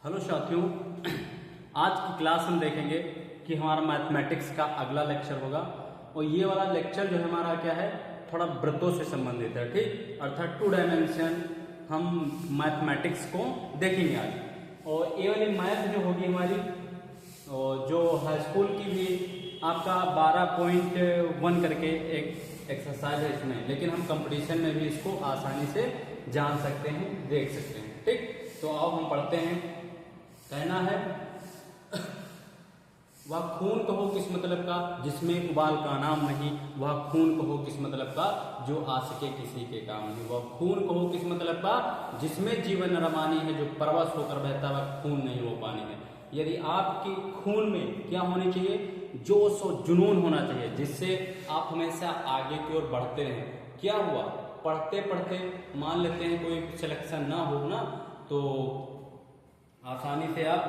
Hello साथियों, आज की क्लास हम देखेंगे कि हमारा मैथमेटिक्स का अगला लेक्चर होगा और ये वाला लेक्चर जो है हमारा क्या है, थोड़ा वृत्तों से संबंधित है। ठीक, अर्थात 2 डायमेंशन हम मैथमेटिक्स को देखेंगे आज। और ये वाली मैथ जो होगी हमारी, और जो हाई स्कूल की भी आपका 12.1 करके एक एक्सरसाइज है इसमें, लेकिन हम कंपटीशन में भी इसको आसानी से जान सकते हैं, देख सकते हैं। ठीक, तो आओ हम पढ़ते हैं। कहना है वह खून कहो किस मतलब का जिसमें उबाल का नाम नहीं, वह खून कहो किस मतलब का जो आ सके किसी के काम नहीं। वह खून कहो किस मतलब का जिसमें जीवन रवानी है, जो परवश होकर बहता वह खून नहीं वो पानी है। यदि आपके खून में क्या होनी चाहिए, जोश और जुनून होना चाहिए, जिससे आप हमेशा आगे की ओर बढ़ते रहें। क्या हुआ, पढ़ते पढ़ते मान लेते हैं कोई सिलेक्शन ना हो ना, तो आसानी से आप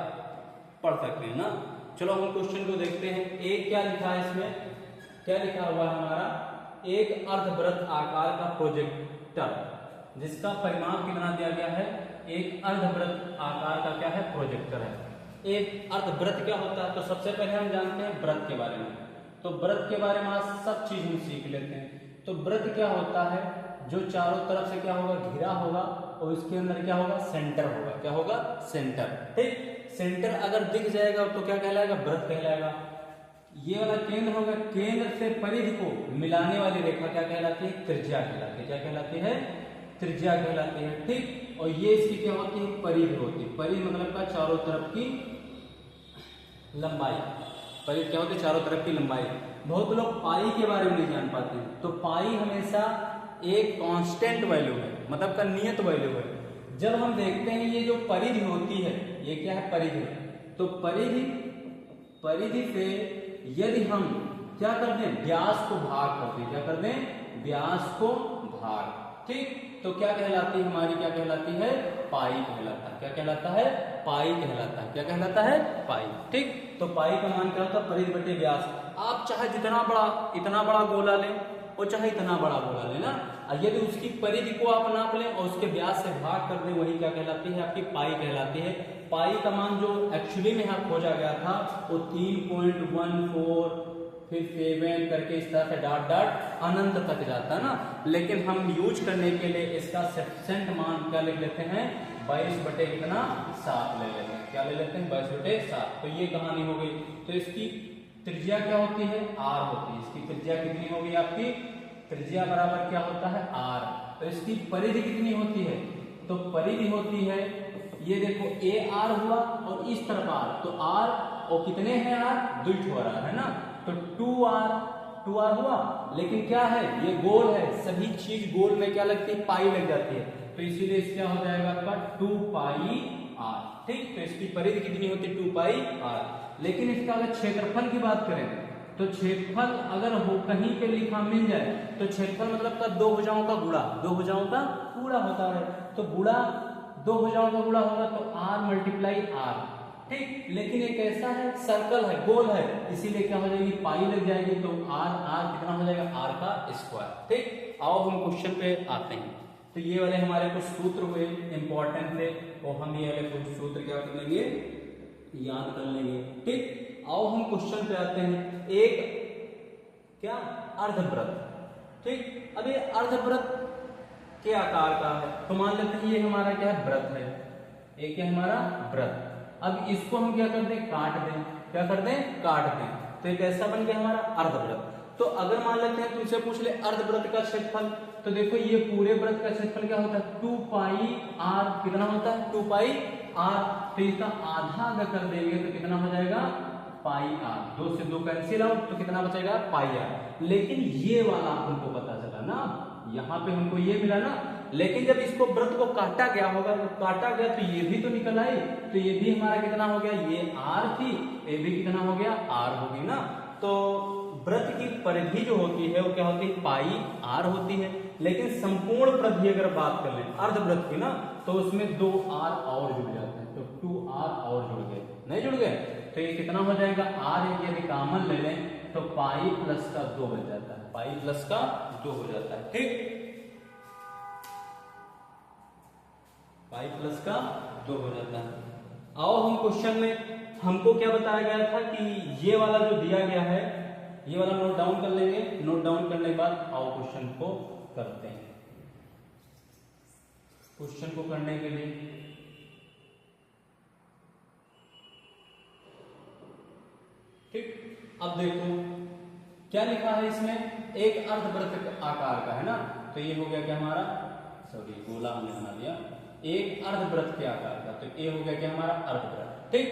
पढ़ सकते हैं ना। चलो हम क्वेश्चन को देखते हैं। एक क्या लिखा है इसमें, क्या लिखा हुआ है हमारा, एक अर्धवृत्त आकार का प्रोजेक्टर जिसका परिमाप कितना दिया गया है, एक अर्धवृत्त आकार का क्या है, प्रोजेक्टर है। एक अर्धवृत्त क्या होता है, तो सबसे पहले हम जानते हैं वृत्त के बारे में। तो वृत्त के बारे में आज सब चीज हम सीख लेते हैं। तो वृत्त क्या होता है, जो चारों तरफ से क्या होगा, घिरा होगा और इसके अंदर क्या होगा, सेंटर होगा। क्या होगा, सेंटर। ठीक, सेंटर अगर दिख जाएगा तो क्या कहलाएगा, वृत्त कहलाएगा। ये वाला केंद्र होगा, केंद्र से परिधि को मिलाने वाली रेखा क्या कहलाती है, त्रिज्या कहलाती है। क्या कहलाती है, त्रिज्या कहलाती है। ठीक, और ये इसकी क्या होती है, परिधि होती है। परिधि मतलब का चारों तरफ की लंबाई। परिधि क्या होती है, चारों तरफ की लंबाई। बहुत लोग पाई के बारे में नहीं जान पाते, तो पाई हमेशा एक कांस्टेंट वैल्यू है, मतलब का नियत वैल्यू है। जब हम देखते हैं ये जो परिधि होती है, ये क्या है, परिधि। तो परिधि से यदि हम क्या कर दें, व्यास को भाग कर दें, क्या कर दें, व्यास को भाग। ठीक, तो क्या कहलाती है हमारी, क्या कहलाती है, पाई कहलाता है। क्या कहलाता है, पाई कहलाता है। क्या कहलाता है, पाई। ठीक, तो पाई का मान क्या होता है, परिधि बटे व्यास। आप चाहे इतना बड़ा गोला लें और चाहे इतना बड़ा गोला लेना, यदि उसकी परिधि को आप नाप लें और उसके व्यास से भाग कर दें, वही क्या कहलाती है, आपकी पाई कहलाती है। पाई का मान जो एक्चुअली में यहाँ खोजा गया था वो 3.14 फिर 7 करके इस तरह से डॉट डॉट अनंत तक जाता है ना। लेकिन हम यूज करने के लिए इसका सफिशिएंट मान क्या लिख लेते हैं, 22 बटे कितना, 7 ले लेते हैं। क्या ले लेते हैं, 22 बटे 7। तो ये कहानी हो गई। तो इसकी त्रिज्या क्या होती है, आर होती है। इसकी त्रिज्या कितनी होगी, आपकी त्रिज्या बराबर क्या होता है, आर। तो इसकी परिधि कितनी होती है, तो परिधि होती है, ये देखो ए आर हुआ और इस तरफ आर, तो आर और कितने हैं, आर दुई हो रहा है ना, तो 2 आर हुआ। लेकिन क्या है, ये गोल है, सभी चीज गोल में क्या लगती है, पाई लग जाती है। तो इसीलिए क्या हो जाएगा आपका 2 पाई आर। ठीक, तो इसकी परिधि कितनी होती है, 2 पाई आर। लेकिन इसका अगर क्षेत्रफल की बात करें, तो क्षेत्रफल अगर हो कहीं पे लिखा मिल जाए, तो क्षेत्रफल मतलब का 2 भुजाओं का गुणा, 2 भुजाओं का गुणा होता है। तो गुणा 2 भुजाओं का गुणा होगा तो r मल्टीप्लाई आर। ठीक, लेकिन एक ऐसा है, सर्कल है, गोल है, इसीलिए क्या हो जाएगी, पाई लग जाएगी। तो आर कितना हो जाएगा, आर का स्क्वायर। ठीक, आओ हम क्वेश्चन पे आते हैं। तो ये वाले हमारे कुछ सूत्र हुए इंपॉर्टेंट थे, और हम ये वाले कुछ सूत्र क्या कर लेंगे, याद कर लेंगे। ठीक, आओ हम क्वेश्चन पे आते हैं। एक क्या, अर्धवृत्त। ठीक, अब ये अर्धवृत्त के आकार का है, तो मान लेते हैं ये हमारा क्या है, वृत्त है। ये क्या हमारा वृत्त। अब इसको हम क्या कर दें, काट दें। क्या कर दें, काट दें। तो एक ऐसा बन गया हमारा अर्धवृत्त। तो अगर मान लेते हैं तुमसे पूछ ले अर्धवृत्त का क्षेत्रफल, तो देखो ये पूरे वृत्त का क्षेत्रफल क्या होता है, 2 पाई आर। कितना होता है, 2 पाई आर। तो इसका आधा अगर कर देंगे तो कितना हो जाएगा, पाई आर। 2 से 2 कैंसिल आउट, तो कितना बचेगा, पाई आर। लेकिन ये वाला हमको पता चला ना, यहाँ पे हमको ये मिला ना। लेकिन जब इसको वृत्त को काटा गया होगा, तो काटा गया तो ये भी तो निकल आई, तो ये भी हमारा कितना हो गया, ये आर थी, ये भी कितना हो गया, आर होगी ना। तो वृत्त की परिधि जो होती है वो क्या होती है, पाई आर होती है। लेकिन संपूर्ण परिधि अगर बात कर लें अर्धवृत्त की ना, तो उसमें 2 आर और जुड़ जाते हैं। तो 2 आर और जुड़ गए, नहीं जुड़ गए, तो ये कितना हो जाएगा, आर यदि कॉमन ले लें तो पाई प्लस का 2 बन जाता है, पाई प्लस का 2 हो जाता है। ठीक, पाई प्लस का 2 हो जाता है। आओ हम क्वेश्चन में हमको क्या बताया गया था कि ये वाला जो दिया गया है ये वाला नोट डाउन कर लेंगे। नोट डाउन करने के बाद आओ क्वेश्चन को करते हैं। क्वेश्चन को करने के लिए ठीक, अब देखो क्या लिखा है इसमें, एक अर्धवृत्त आकार का है ना, तो ये हो गया क्या हमारा, सॉरी गोला हमने बना दिया, एक अर्धवृत्त के आकार का, तो ये हो गया क्या हमारा अर्धवृत्त। ठीक,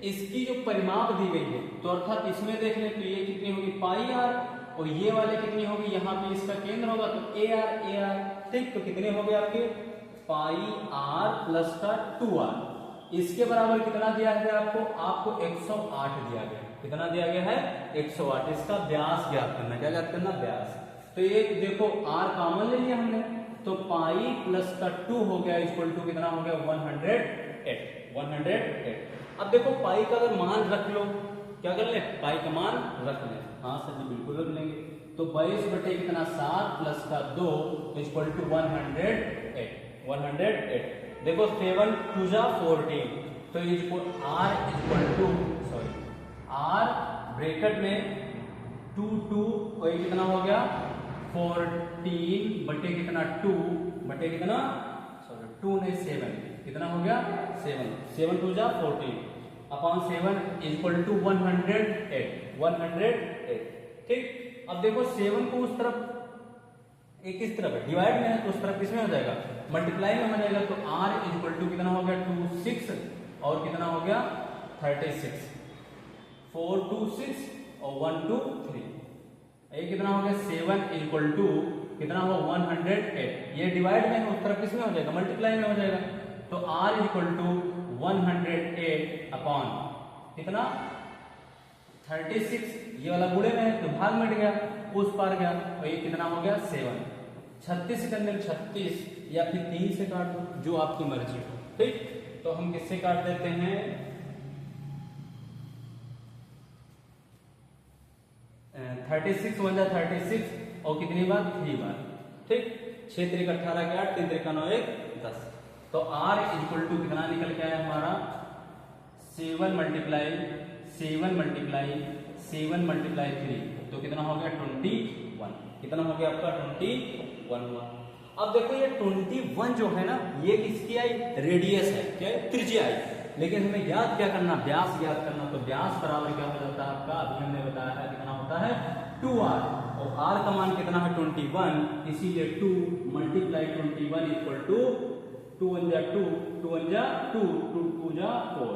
इसकी जो परिमाप दी गई है तो अर्थात इसमें देख लें तो ये कितनी होगी पाई आर, और ये वाले कितनी होगी, यहाँ पे इसका केंद्र होगा तो ए आर। ठीक, तो कितने हो गए आपके पाई आर प्लस का 2r, इसके बराबर कितना दिया है आपको 108 दिया गया। कितना दिया गया है 108। इसका व्यास ज्ञात करना, क्या ज्ञात करना, व्यास। तो ये देखो r कॉमन ले लिया हमने, तो पाई प्लस का 2 हो गया इक्वल टू कितना हो गया 108। अब देखो पाई का अगर मान रख लो, क्या कर ले, पाई का मान रख ले, हाँ सर जी बिल्कुल रख लेंगे। तो 22 बटे कितना 7 प्लस का 2 इक्वल टू 108। देखो 7 2 जा 14, तो r equal to r bracket में 2 और कितना हो गया 14 बटे कितना 2 बटे कितना 2 नहीं 7, कितना हो गया 7 2 जा 14 अपॉन 7 इक्वल टू 108। ठीक, अब देखो 7 को उस तरफ एक इस तरफ है, डिवाइड में है तो उस तरफ किसमें हो जाएगा, मल्टीप्लाई में हो जाएगा। तो r इक्वल टू कितना हो गया 2 6 और कितना हो गया 36, 4 2 6 और 1 2 3, ये कितना हो गया 7 इक्वल टू कितना हो 108। ये डिवाइड में है उस तरफ किसमें हो जाएगा, मल्टीप्लाई में हो जाएगा। तो r इक्वल टू 108 अपॉन कितना 36, ये वाला बुढ़े में है तो भाग मिट गया, उस पार गया, और ये कितना हो गया 7। 36 के अंदर 36 या फिर 3 से काट दो, जो आपकी मर्जी हो। ठीक, तो हम किससे काट देते हैं 36 1 जा 36 और कितनी बार 3 बार। ठीक, 6 3 18 के 8 3 3 9 1 10। तो r इक्वल टू कितना निकल के आया हमारा 7 मल्टीप्लाई 3, तो कितना हो गया 21। कितना हो गया आपका 21। अब देखो ये 21 जो है ना, ये किसकी आई, रेडियस है, क्या है, त्रिज्या आई। लेकिन हमें याद क्या करना, व्यास याद करना। तो व्यास बराबर क्या हो जाता है आपका, अभी हमने बताया है कितना होता है 2r, और r का मान कितना है 21, इसीलिए 2 मल्टीप्लाई 21 इक्वल टू 2 1 जा 2 2 1 जा 2 2 2 जा 4।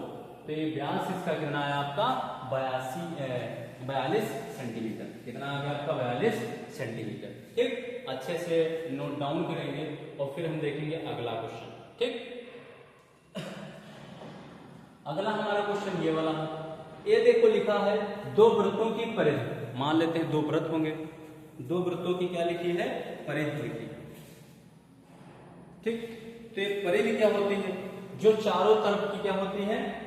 तो ये व्यास इसका कितना है आपका 42 सेंटीमीटर। कितना आ गया आपका 42 सेंटीमीटर। ठीक, अच्छे से नोट डाउन करेंगे और फिर हम देखेंगे अगला क्वेश्चन। ठीक, अगला हमारा क्वेश्चन ये वाला है। ये देखो लिखा है दो वृत्तों की परिधि, मान लेते हैं दो वृत्त होंगे, दो वृत्तों की क्या लिखी है, परिधि लिखी। ठीक, तो ये परिधि क्या होती है, जो चारों तरफ की क्या होती है,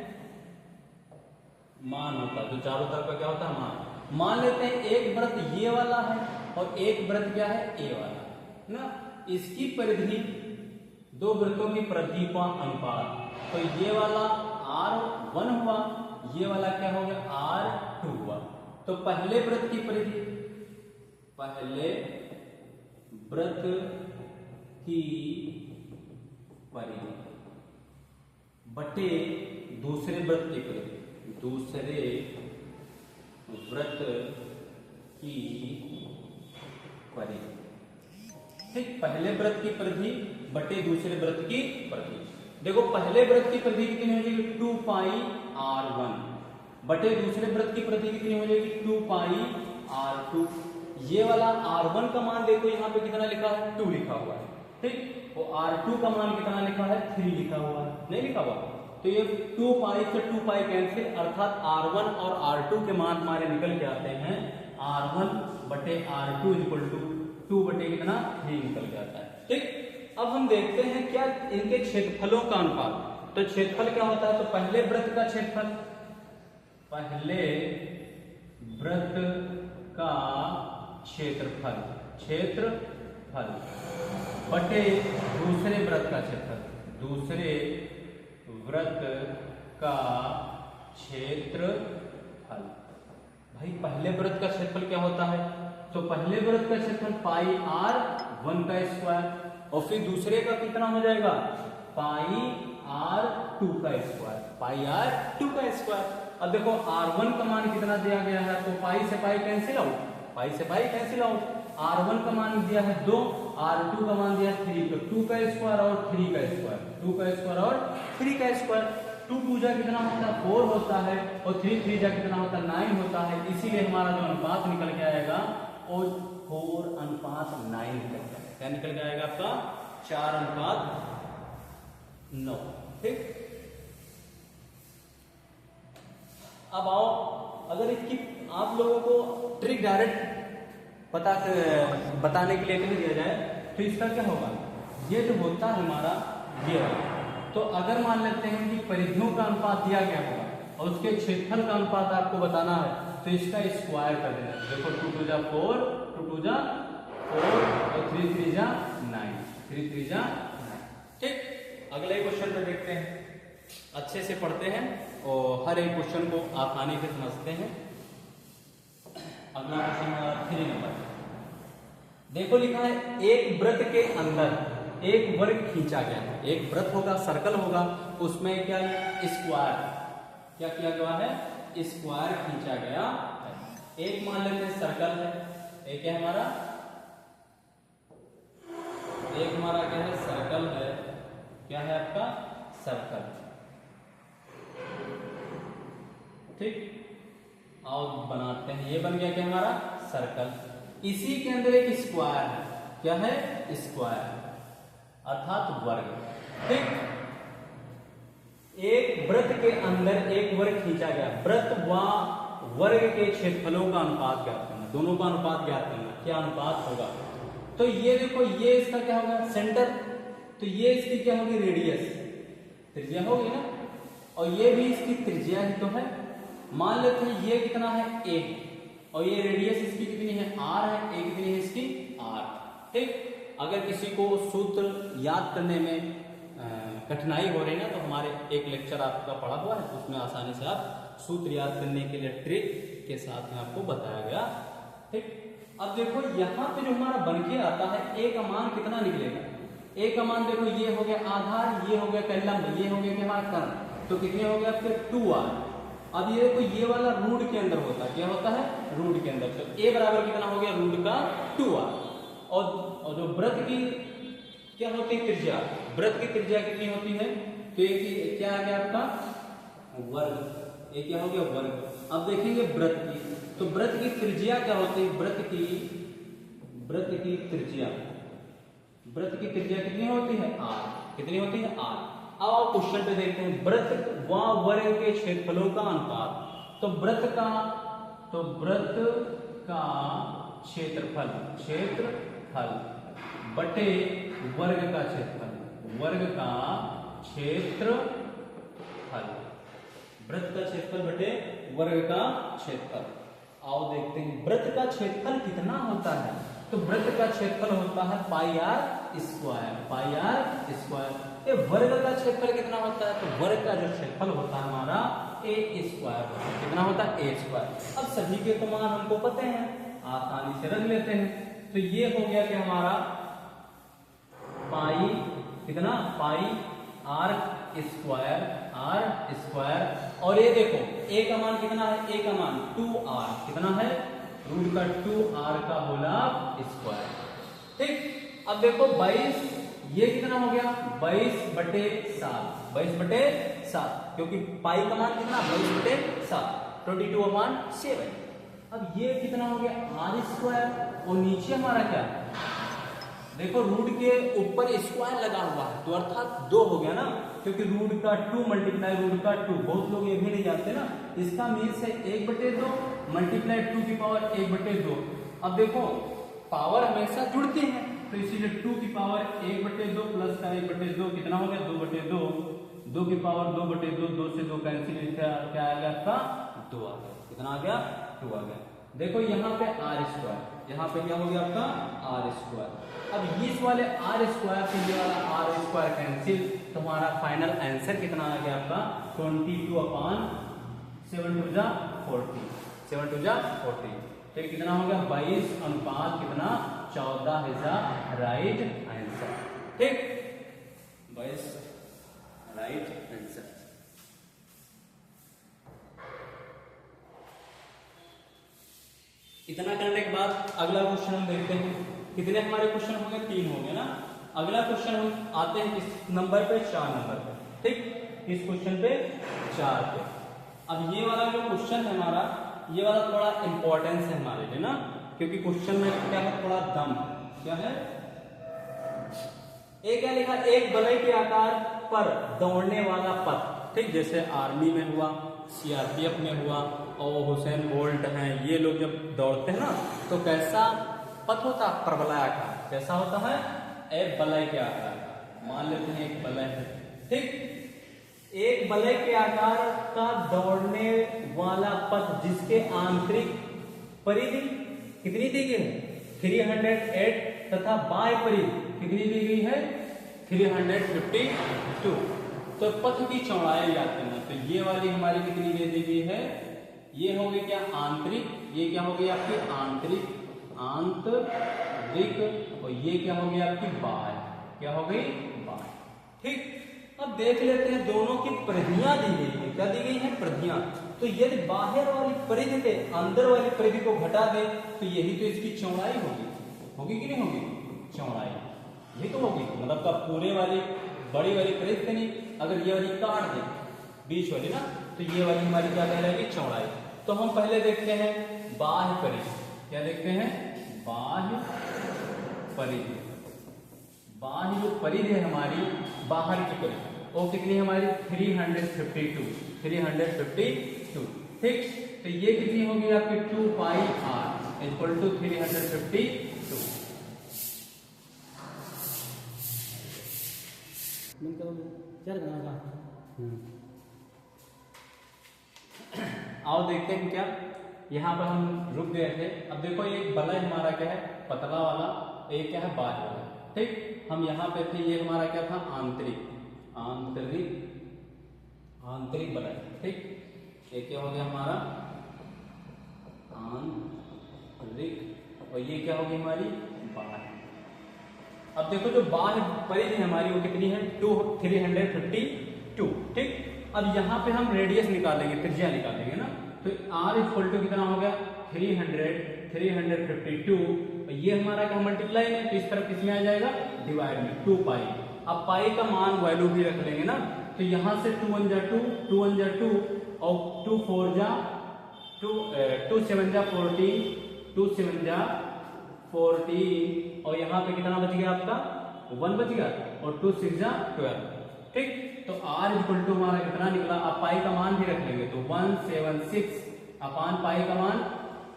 मान होता है। जो चारों तरफ का क्या होता है, मान। मान लेते हैं एक वृत्त ये वाला है और एक वृत्त क्या है, ए वाला ना। इसकी परिधि, दो वृत्तों की परिधि का अनुपात, तो ये वाला R1 हुआ, ये वाला क्या हो गया R2 हुआ। तो पहले वृत्त की परिधि, पहले वृत्त की परिधि बटे दूसरे वृत्त की परिधि, दूसरे वृत्त की परिधि। ठीक, पहले वृत्त की परिधि बटे दूसरे वृत्त की परिधि। देखो पहले वृत्त की परिधि कितनी हो जाएगी 2 पाई R1 बटे दूसरे वृत्त की परिधि कितनी हो जाएगी 2 पाई R2। ये वाला R1 का मान देखो यहाँ पे कितना लिखा है 2 लिखा हुआ है। ठीक, वो R2 का मान कितना लिखा है 3 लिखा हुआ है, नहीं लिखा हुआ। तो ये 2 पाई से 2 पाई कैंसिल, अर्थात R1 और R2 के मान हमारे निकल के आते हैं R1 बटे R2 इक्वल टू 2 बटे कितना 3 निकल के आता है। ठीक, अब हम देखते हैं क्या इनके क्षेत्रफलों का अनुपात। तो क्षेत्रफल क्या होता है, तो पहले वृत्त का क्षेत्रफल, पहले वृत्त का क्षेत्रफल, क्षेत्रफल बटे दूसरे वृत्त का क्षेत्रफल, दूसरे वृत्त का क्षेत्रफल। भाई पहले वृत्त का क्षेत्रफल क्या होता है? तो पहले वृत्त का क्षेत्रफल पाई आर 1 का स्क्वायर और फिर दूसरे का कितना हो जाएगा? पाई आर 2 का स्क्वायर, पाई आर 2 का स्क्वायर। अब देखो R1 का मान कितना दिया गया है, तो पाई से पाई कैंसिल आउट, पाई से पाई कैंसिल आउट। R1 का मान दिया है 2, R2 का मान दिया है 3, तो 2 का स्क्वायर और 3 का स्क्वायर, 2 का स्क्वायर और 3 का स्क्वायर। 2 2 जा कितना होता है? 4 होता है और 3 3 जा कितना होता है? 9 होता है। इसीलिए हमारा जो अनुपात निकल के आएगा वो 4:9 निकल के आएगा। क्या निकल के आएगा आपका? 4:9। ठीक, अब आओ, अगर इसकी आप लोगों को ट्रिक डायरेक्ट बताने के लिए कह दिया जाए तो इसका क्या होगा? ये जो होता है हमारा ये होगा। तो अगर मान लेते हैं कि परिधियों का अनुपात दिया गया होगा और उसके क्षेत्रफल का अनुपात आपको बताना है, तो इसका स्क्वायर कर देना। देखो 2 2 जा 4, 2 2 जा 4 और 3 3 जा 9, 3 3 जा 9। ठीक, अगले क्वेश्चन पे देखते हैं। अच्छे से पढ़ते हैं और हर एक क्वेश्चन को आसानी से समझते हैं। अगला क्वेश्चन हमारा 3 नंबर। देखो लिखा है एक वृत्त के अंदर एक वर्ग खींचा गया है। एक वृत्त होगा, सर्कल होगा, उसमें क्या स्क्वायर, क्या किया गया है? स्क्वायर खींचा गया है। एक मान लेते हैं सर्कल है, एक है हमारा, एक हमारा क्या है? सर्कल है। क्या है आपका? सर्कल। ठीक, आओ बनाते हैं। ये बन गया क्या हमारा? सर्कल। इसी के अंदर एक स्क्वायर है। क्या है? स्क्वायर अर्थात वर्ग। ठीक, एक वृत्त के अंदर एक वर्ग खींचा गया। वृत्त व वर्ग के क्षेत्रफलों का अनुपात ज्ञात करना, दोनों का अनुपात ज्ञात करना। क्या अनुपात होगा? तो ये देखो, ये इसका क्या होगा? सेंटर। तो ये इसकी क्या होगी? रेडियस, त्रिज्या होगी ना, और ये भी इसकी त्रिज्या ही तो है। मान लेते हैं ये कितना है? a, और ये रेडियस इसकी कितनी है? r है। a कितनी है इसकी? r। ठीक, अगर किसी को सूत्र याद करने में कठिनाई हो रही है ना, तो हमारे एक लेक्चर आपका पढ़ा हुआ है, उसमें आसानी से आप सूत्र याद करने के लिए ट्रिक के साथ में आपको बताया गया। ठीक, अब देखो यहाँ पे जो हमारा बन के आता है, a का मान कितना निकलेगा? a का मान देखो, ये हो गया आधार, ये हो गया लंब, ये हो गया कि हमारा कर्ण, तो कितने हो गए आपके? 2r। अब ये देखो, ये वाला रूट के अंदर होता है। क्या होता है? रूट के अंदर। तो a बराबर कितना हो गया? रूट का 2r। और जो वृत्त की क्या होती है? त्रिज्या। वृत्त की त्रिज्या कितनी होती है? तो एक क्या आ गया आपका? वर्ग। ये क्या हो गया? वर्ग। अब देखेंगे वृत्त की, तो वृत्त की त्रिज्या क्या होती है? वृत्त की त्रिज्या, वृत्त की त्रिज्या कितनी होती है? r। कितनी होती है? r। अब आप क्वेश्चन पे देखते हैं, वृत्त व वर्ग के क्षेत्रफलों का अनुपात। तो वृत्त का क्षेत्रफल बटे वर्ग का क्षेत्रफल, वर्ग का क्षेत्रफल, वृत्त का क्षेत्रफल बटे वर्ग का क्षेत्रफल। आओ देखते हैं वृत्त का क्षेत्रफल कितना होता है। तो वृत्त का क्षेत्रफल होता है pi r square, pi r square. ये वर्ग का क्षेत्रफल कितना होता है? तो वर्ग का जो क्षेत्रफल होता है हमारा ए स्क्वायर होता है। कितना होता है? ए स्क्वायर। अब सभी के तो मान हमको पता है, आसानी से रख लेते हैं। तो ये हो गया कि हमारा पाई कितना? पाई आर स्क्वायर, और ये देखो ए का मान कितना है? ए का मान 2r। कितना है? रूट का 2r का होला स्क्वायर। ठीक, अब देखो 22, ये कितना हो गया? 22/7, 22/7, क्योंकि पाई का मान कितना? 22/7, 22/7। अब ये कितना हो गया? आर स्क्वायर, और नीचे हमारा क्या? देखो रूट के ऊपर स्क्वायर लगा हुआ है, तो अर्थात 2 हो गया ना, क्योंकि रूट का 2 मल्टीप्लाई रूट का 2। बहुत लोग ये भी नहीं जानते ना, इसका मीन्स है 1/2 मल्टीप्लाई 2 की पावर 1/2। अब देखो पावर हमेशा जुड़ती है, तो इसीलिए 2 की पावर 1/2 प्लस का 1/2 कितना हो गया? 2/2, 2 की पावर 2/2, 2 से 2 कैंसिल, क्या आ गया आपका? 2 आ गया। कितना आ गया? 2 आ गया। देखो यहाँ पे आर स्क्वायर, यहाँ पे क्या हो गया आपका? R square. अब इस वाले आर स्क्वायर से ये वाला आर स्क्वायर कैंसिल, तो हमारा फाइनल आंसर कितना आ गया आपका 22/7 2 जा 40, 7 2 जा 40। तो ये कितना हो गया 22 अनुपात कितना 14 है राइट आंसर। ठीक, 22 राइट आंसर। इतना करने के बाद अगला क्वेश्चन हम देखते हैं। कितने हमारे क्वेश्चन हो गए 3 हो गए ना। अगला क्वेश्चन हम आते हैं इस नंबर पे 4 नंबर पे। ठीक, इस क्वेश्चन पे 4 पे। अब ये वाला जो क्वेश्चन है हमारा, ये वाला थोड़ा इंपॉर्टेंस है हमारे लिए ना, क्योंकि क्वेश्चन में क्या है थोड़ा दम क्या है। एक क्या लिखा, एक वलय के आकार पर दौड़ने वाला पथ। ठीक, जैसे आर्मी में हुआ, सीआरपीएफ में हुआ, और हुसैन बोल्ट हैं, ये लोग जब दौड़ते हैं ना तो कैसा पथ होता है, प्रबलायाकार। कैसा होता है, एक वलय के आकार का। मान लेते हैं एक वलय है। ठीक, एक वलय के आकार का दौड़ने वाला पथ जिसके आंतरिक परिधि कितनी दी गई है 308 तथा बाह्य परिधि कितनी दी गई है 352। तो पथ की चौड़ाई याद करना। तो ये वाली हमारी कितनी दे दी गई है, ये हो गई क्या आंतरिक, ये क्या हो गई आपकी आंतरिक, और ये क्या हो गई आपकी बाह्य, क्या हो गई बाह्य। ठीक, अब देख लेते हैं दोनों की परिधियां दी गई है। क्या दी गई है परिधियां। तो यदि बाहर वाली परिधि पे अंदर वाली परिधि को घटा दे तो यही तो इसकी चौड़ाई होगी कि नहीं होगी, चौड़ाई यही तो होगी। मतलब का पूरे वाली बड़ी वाली परिधि से नहीं, अगर ये वाली काट दे बीच वाली ना, तो ये वाली हमारी क्या कहलाएगी चौड़ाई। तो हम पहले देखते हैं बाह्य परिधि। क्या देखते हैं, बाह्य परिधि। बाह्य जो परिधि है हमारी, बाहर की परिधि, वो कितनी हमारी 352। ठीक, तो ये कितनी होगी आपकी 2 पाई r इक्वल टू 352। आओ देखते हैं क्या, यहाँ पर हम रुक गए थे। अब देखो ये वलय हमारा क्या है पतला वाला, एक क्या है बाह्य वाला। ठीक, हम यहाँ पे थे, ये हमारा क्या था आंतरिक वलय। ठीक, ये क्या हो गया हमारा आंतरिक, और ये क्या होगी हमारी बाह्य। अब देखो जो बाह्य परिधि हमारी वो कितनी है 352। ठीक, अब यहाँ पे हम रेडियस निकालेंगे, त्रिज्या निकालेंगे ना। तो r इक्वल टू कितना हो गया 352, ये हमारा क्या मल्टीप्लाई है, तो इस तरफ किसमें आ जाएगा डिवाइड में 2 पाई। अब पाई का मान वैल्यू भी रख लेंगे ना, तो यहाँ से 2 1 जा 2, 2 1 जा 2, और 2 4 जा 2, 2 7 जा 14, 2 7 जा 14, और यहाँ पे कितना बच गया आपका 1 बच गया, और 2 6 जा 12। ठीक, तो r इक्वल टू हमारा कितना निकला, अब पाई का मान भी रख लेंगे, तो 176 अपान पाई का मान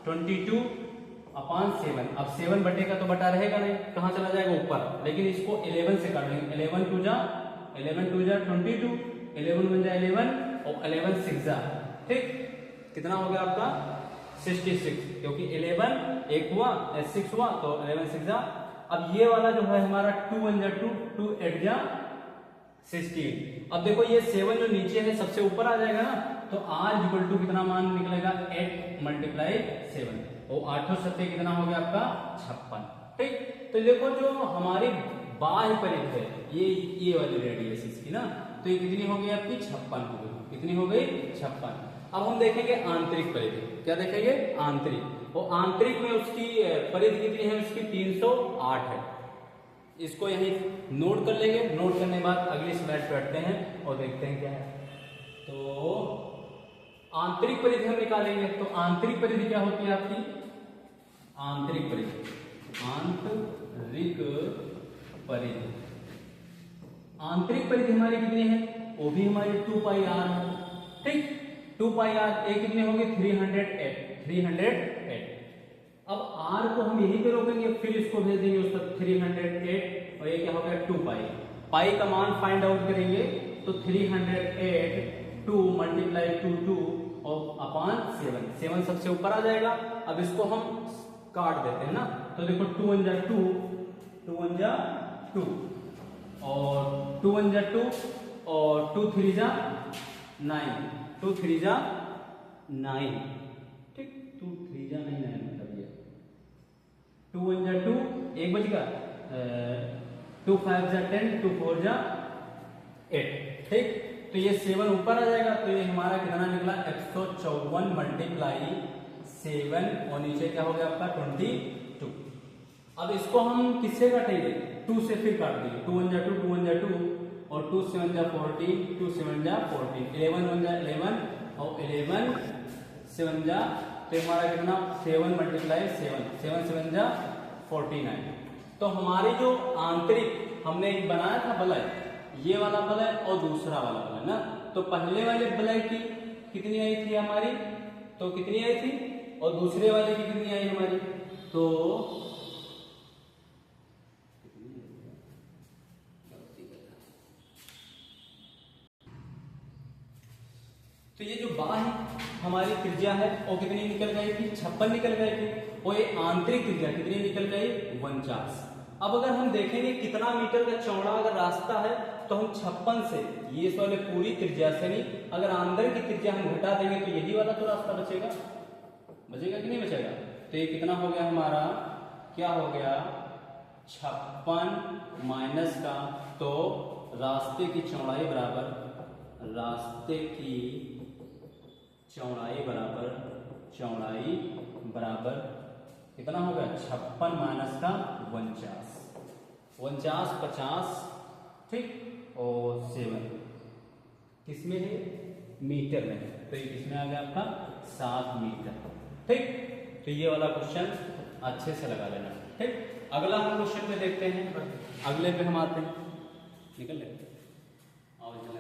22/7। अब 7 बटेगा तो बटा रहेगा नहीं, कहाँ चला जाएगा ऊपर, लेकिन इसको 11 से काट लेंगे। 11 2 जा 22, 11 1 जा 11, और 11 6 जा। ठीक, कितना हो गया आपका 66, क्योंकि 11 एक हुआ 6 हुआ, तो 11 6 जा। अब ये वाला जो है हमारा 2 1 जा 2, 2 8 जा 16। अब देखो ये 7 जो नीचे है सबसे ऊपर आ जाएगा ना, तो r इक्वल टू कितना मान निकलेगा 8 × 7, और 8 7 कितना हो गया आपका 56। ठीक, तो देखो जो हमारी बाह्य परिधि है, ये वाली रेडियस इसकी ना, तो ये कितनी हो गई आपकी 56 हो गई। कितनी हो गई 56। अब हम देखेंगे आंतरिक परिधि। क्या देखेंगे आंतरिक, और आंतरिक में उसकी परिधि कितनी है, उसकी 308 है। इसको यहीं नोट कर लेंगे। नोट करने के बाद अगली स्लाइड पे हटते हैं और देखते हैं क्या है। तो आंतरिक परिधि हम निकालेंगे। तो आंतरिक परिधि क्या होती है आपकी, आंतरिक परिधि हमारी कितनी है, वो भी हमारी 2 पाई r है। ठीक, 2 पाई r एक कितनी होगी 308। अब r को हम यहीं पे रोकेंगे, फिर इसको भेज देंगे उस तक 308, और ये क्या होगा 2 पाई। पाई का मान फाइंड आउट करेंगे, तो 308 2 × 2 और अपान 7 सबसे ऊपर आ जाएगा। अब इसको हम काट देते हैं ना, तो देखो 2 1 जा 2, 2 2 1 जा 2 और 2 1 जा 2 और 2 3 जा 9, 2 3 जा 9, ठीक, 2 3 जा 9 मतलब ये 2 1 जा 2, एक बचेगा, 2 5 जा 10, 2 4 जा 8, ठीक। तो ये 7 ऊपर आ जाएगा, तो ये हमारा कितना निकला 154 मल्टीप्लाई 7 और नीचे क्या हो गया आपका 22। अब इसको हम किससे काटेंगे, 2 से फिर काट देंगे, 2 1 जा 2, 2 1 जा 2 और 2 7 जा 14, 2 7 जा 14, 11 1 जा 11 और 11 7 जा, तो हमारा कितना 7 मल्टीप्लाई 7, 7 7 जा 49। तो हमारी जो आंतरिक हमने एक बनाया था वलय, ये वाला वलय और दूसरा वाला वलय ना, तो पहले वाले वलय की कितनी आई थी हमारी, तो कितनी आई थी, और दूसरे वाले की कितनी आई हमारी, तो ये जो बाह्य हमारी त्रिज्या है वो कितनी निकल गई थी, 56 निकल गई थी, और ये आंतरिक त्रिज्या कितनी निकल गई 49। अब अगर हम देखेंगे कितना मीटर का चौड़ा अगर रास्ता है, तो हम 56 से ये इस वाले पूरी त्रिज्या से नहीं, अगर आंतरिक की त्रिज्या हम घटा देंगे तो यही वाला तो रास्ता बचेगा, बचेगा कि नहीं बचेगा। तो ये कितना हो गया हमारा, क्या हो गया 56 माइनस का, तो रास्ते की चौड़ाई बराबर, रास्ते की चौड़ाई बराबर कितना हो गया 56 माइनस का 49, 49 50, ठीक, और 7 किसमें है, मीटर में, तो ये किसमें आ गया आपका 7 मीटर, ठीक। तो ये वाला क्वेश्चन अच्छे से लगा लेना, ठीक। अगला हम क्वेश्चन पे देखते हैं, अगले पे हम आते हैं, निकल लेते हैं, आओ चलें।